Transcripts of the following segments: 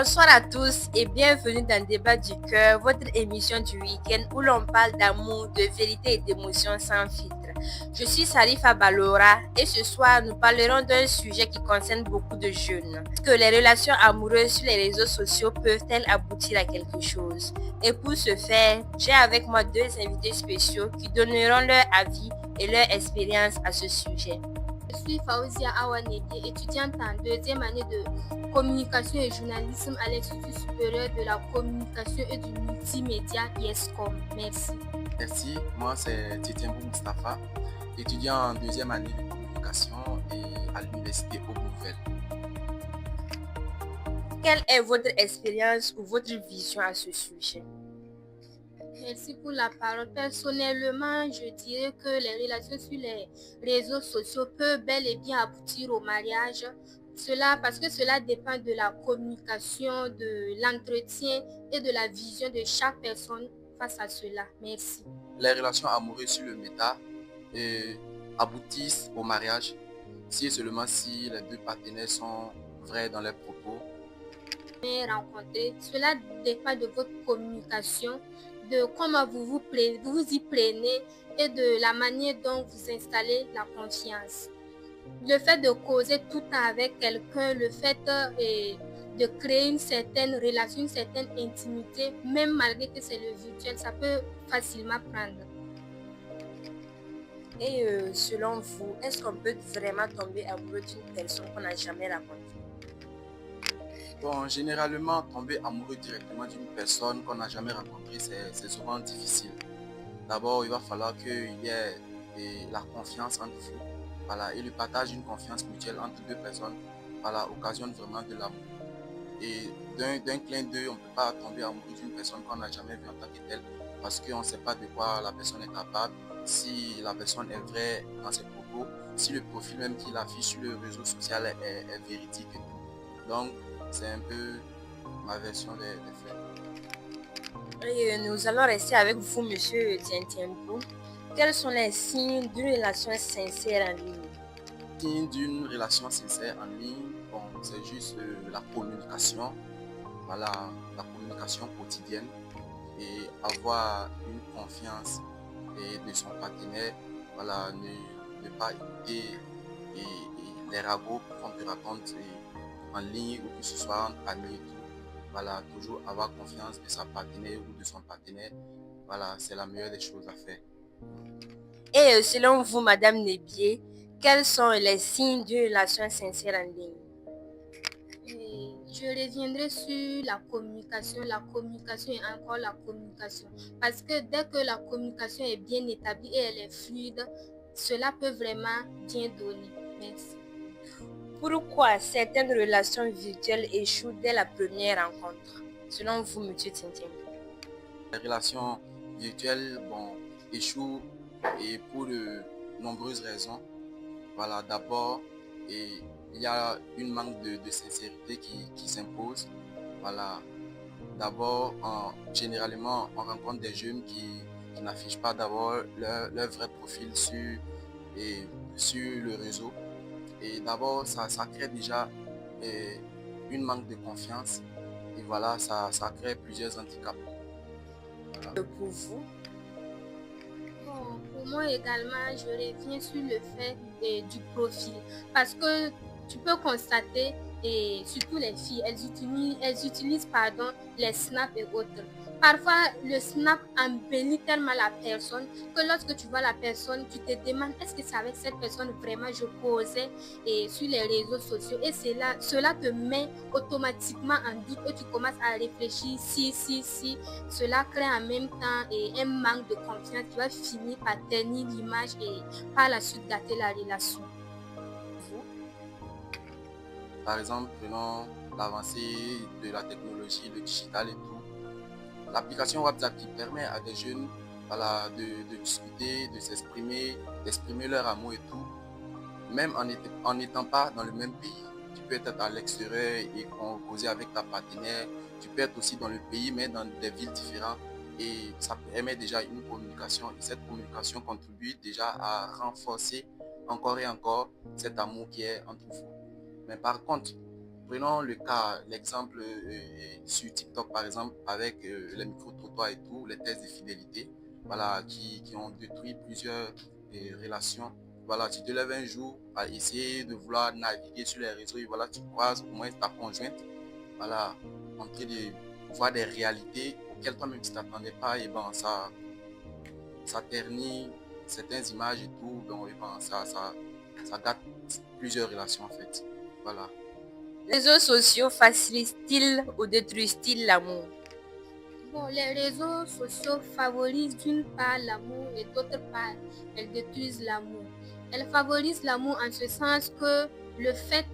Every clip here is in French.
Bonsoir à tous et bienvenue dans Débat du cœur, votre émission du week-end où l'on parle d'amour, de vérité et d'émotions sans filtre. Je suis Salifa Balora et ce soir nous parlerons d'un sujet qui concerne beaucoup de jeunes. Est-ce que les relations amoureuses sur les réseaux sociaux peuvent-elles aboutir à quelque chose? Et pour ce faire, j'ai avec moi deux invités spéciaux qui donneront leur avis et leur expérience à ce sujet. Je suis Faouzia Awanedi, étudiante en deuxième année de communication et journalisme à l'Institut supérieur de la communication et du multimédia IESCOM. Merci. Merci, moi c'est Titienbou Mustafa, étudiant en deuxième année de communication et à l'université Aubouvelle. Quelle est votre expérience ou votre vision à ce sujet? Merci pour la parole. Personnellement, je dirais que les relations sur les réseaux sociaux peuvent bel et bien aboutir au mariage. Parce que cela dépend de la communication, de l'entretien et de la vision de chaque personne face à cela. Merci. Les relations amoureuses sur le méta aboutissent au mariage si et seulement si les deux partenaires sont vrais dans leurs propos. Rencontrer, cela dépend de votre communication, de comment vous y prenez et de la manière dont vous installez la confiance. Le fait de causer tout le temps avec quelqu'un, le fait de créer une certaine relation, une certaine intimité, même malgré que c'est le virtuel, ça peut facilement prendre. Et selon vous, est-ce qu'on peut vraiment tomber amoureux d'une personne qu'on n'a jamais rencontrée? Bon, généralement, tomber amoureux directement d'une personne qu'on n'a jamais rencontrée, c'est souvent difficile. D'abord, il va falloir qu'il y ait la confiance entre vous. Voilà, et le partage d'une confiance mutuelle entre deux personnes, voilà, occasionne vraiment de l'amour. Et d'un clin d'œil, on ne peut pas tomber amoureux d'une personne qu'on n'a jamais vue en tant que telle, parce qu'on ne sait pas de quoi la personne est capable, si la personne est vraie dans ses propos, si le profil même qu'il affiche sur le réseau social est véridique et tout. Donc, c'est un peu ma version des faits. Et nous allons rester avec vous, monsieur Tientienbou. Quels sont les signes d'une relation sincère en ligne? Signes d'une relation sincère en ligne, bon, c'est juste la communication, voilà, la communication quotidienne et avoir une confiance de son partenaire, voilà, ne pas écouter les ragots qu'on te raconte en ligne ou que ce soit en amis et tout. Voilà, toujours avoir confiance de sa partenaire ou de son partenaire, voilà, c'est la meilleure des choses à faire. Et selon vous, madame Nebier, quels sont les signes d'une relation sincère en ligne? Je reviendrai sur la communication et encore la communication. Parce que dès que la communication est bien établie et elle est fluide, cela peut vraiment bien donner. Merci. Pourquoi certaines relations virtuelles échouent dès la première rencontre? Selon vous, monsieur Tientienbou. Les relations virtuelles, bon, échouent et pour de nombreuses raisons. Voilà, d'abord, il y a une manque de sincérité qui s'impose. Voilà, d'abord, généralement, on rencontre des jeunes qui n'affichent pas d'abord leur vrai profil sur le réseau. Et d'abord, ça crée déjà une manque de confiance. Et voilà, ça crée plusieurs handicaps. Voilà. Pour vous? Bon, pour moi également, je reviens sur le fait du profil. Parce que tu peux constater, et surtout les filles, elles utilisent les snaps et autres. Parfois, le snap embellit tellement la personne que lorsque tu vois la personne, tu te demandes est-ce que c'est avec cette personne vraiment je posais sur les réseaux sociaux. Et cela te met automatiquement en doute et tu commences à réfléchir si. Cela crée en même temps un manque de confiance qui va finir par ternir l'image et par la suite gâter la relation. Par exemple, prenons l'avancée de la technologie, le digital et tout. L'application WhatsApp qui permet à des jeunes, voilà, de discuter, de s'exprimer, d'exprimer leur amour et tout. Même en n'étant pas dans le même pays. Tu peux être à l'extérieur et composer avec ta partenaire. Tu peux être aussi dans le pays, mais dans des villes différentes. Et ça permet déjà une communication. Et cette communication contribue déjà à renforcer encore et encore cet amour qui est entre vous. Mais par contre, Prenons l'exemple sur TikTok par exemple, avec les micro-trottoirs et tout, les tests de fidélité, voilà, qui ont détruit plusieurs relations. Voilà, tu te lèves un jour à essayer de vouloir naviguer sur les réseaux et voilà, tu croises au moins ta conjointe, voilà, en train de voir des réalités auxquelles toi-même tu t'attendais pas et bon, ça ternit certaines images et tout, donc et bon, ça gâte plusieurs relations en fait. Voilà. Les réseaux sociaux facilitent-ils ou détruisent-ils l'amour? Bon, les réseaux sociaux favorisent d'une part l'amour et d'autre part, elles détruisent l'amour. Elles favorisent l'amour en ce sens que le fait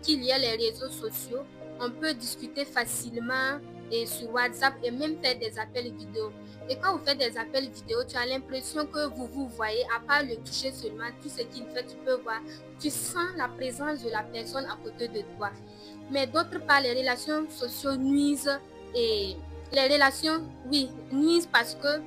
qu'il y ait les réseaux sociaux, on peut discuter facilement et sur WhatsApp et même faire des appels vidéo. Et quand vous faites des appels vidéo, tu as l'impression que vous vous voyez, à part le toucher seulement, tout ce qu'il fait, tu peux voir. Tu sens la présence de la personne à côté de toi. Mais d'autre part, les relations sociales nuisent et les relations, oui, nuisent parce que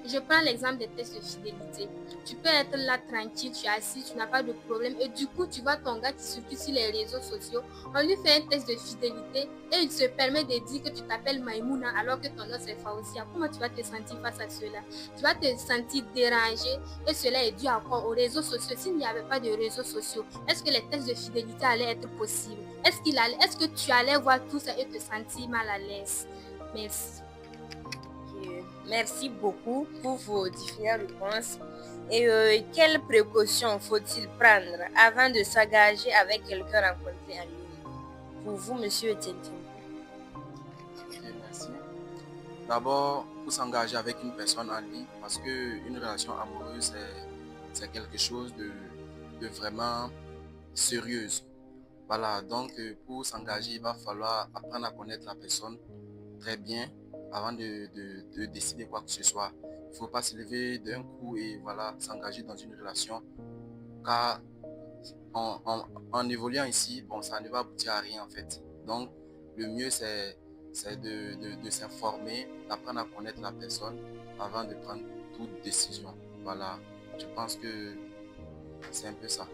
je prends l'exemple des tests de fidélité. Tu peux être là tranquille, tu es assis, tu n'as pas de problème et du coup, tu vois ton gars qui circule sur les réseaux sociaux, on lui fait un test de fidélité et il se permet de dire que tu t'appelles Maïmouna alors que ton nom c'est Faousia. Comment tu vas te sentir face à cela? Tu vas te sentir dérangé et cela est dû à quoi? Aux réseaux sociaux. S'il n'y avait pas de réseaux sociaux, est-ce que les tests de fidélité allaient être possibles? Est-ce que tu allais voir tout ça et te sentir mal à l'aise? Merci. Merci beaucoup pour vos différentes réponses. Et quelles précautions faut-il prendre avant de s'engager avec quelqu'un rencontré en ligne? Pour vous, monsieur Tintin. Merci. D'abord, pour s'engager avec une personne en ligne, parce qu'une relation amoureuse, c'est quelque chose de vraiment sérieuse. Voilà, donc pour s'engager, il va falloir apprendre à connaître la personne très bien avant de décider quoi que ce soit. Il ne faut pas se lever d'un coup et voilà, s'engager dans une relation, car en évoluant ici, bon, ça ne va aboutir à rien en fait. Donc, le mieux, c'est de s'informer, d'apprendre à connaître la personne avant de prendre toute décision. Voilà, je pense que c'est un peu ça.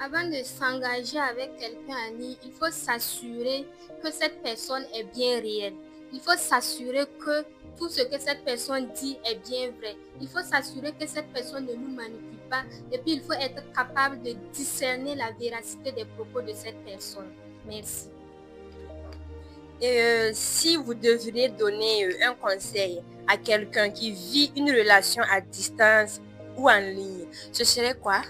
Avant de s'engager avec quelqu'un en ligne, il faut s'assurer que cette personne est bien réelle. Il faut s'assurer que tout ce que cette personne dit est bien vrai. Il faut s'assurer que cette personne ne nous manipule pas. Et puis, il faut être capable de discerner la véracité des propos de cette personne. Merci. Et si vous devriez donner un conseil à quelqu'un qui vit une relation à distance ou en ligne, ce serait quoi?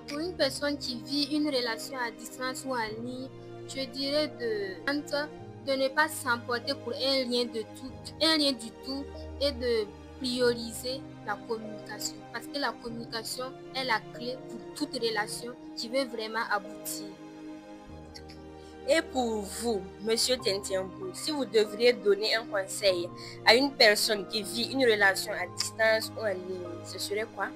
Pour une personne qui vit une relation à distance ou en ligne, je dirais de ne pas s'emporter pour un lien du tout et de prioriser la communication. Parce que la communication est la clé pour toute relation qui veut vraiment aboutir. Et pour vous, monsieur Tintiambou, si vous devriez donner un conseil à une personne qui vit une relation à distance ou en ligne, ce serait quoi?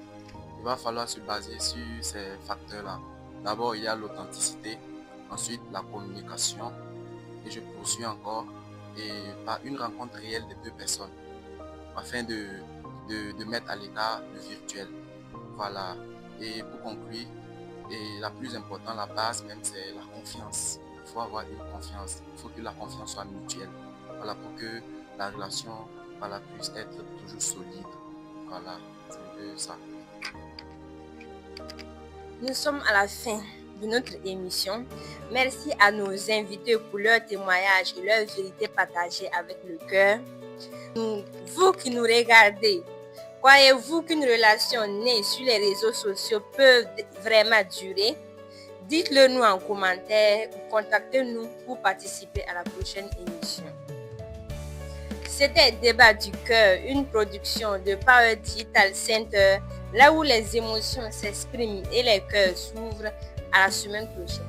Il va falloir se baser sur ces facteurs-là. D'abord, il y a l'authenticité, ensuite la communication, et je poursuis encore, et par une rencontre réelle des deux personnes, afin de mettre à l'écart le virtuel. Voilà. Et pour conclure, et la plus importante, la base même, c'est la confiance. Il faut avoir une confiance. Il faut que la confiance soit mutuelle. Voilà, pour que la relation puisse être toujours solide. Voilà, c'est un peu ça. Nous sommes à la fin de notre émission. Merci à nos invités pour leur témoignage et leur vérité partagée avec le cœur. Vous qui nous regardez, croyez-vous qu'une relation née sur les réseaux sociaux peut vraiment durer? Dites-le nous en commentaire ou contactez-nous pour participer à la prochaine émission. C'était Débat du cœur, une production de Power Digital Center, là où les émotions s'expriment et les cœurs s'ouvrent. À la semaine prochaine.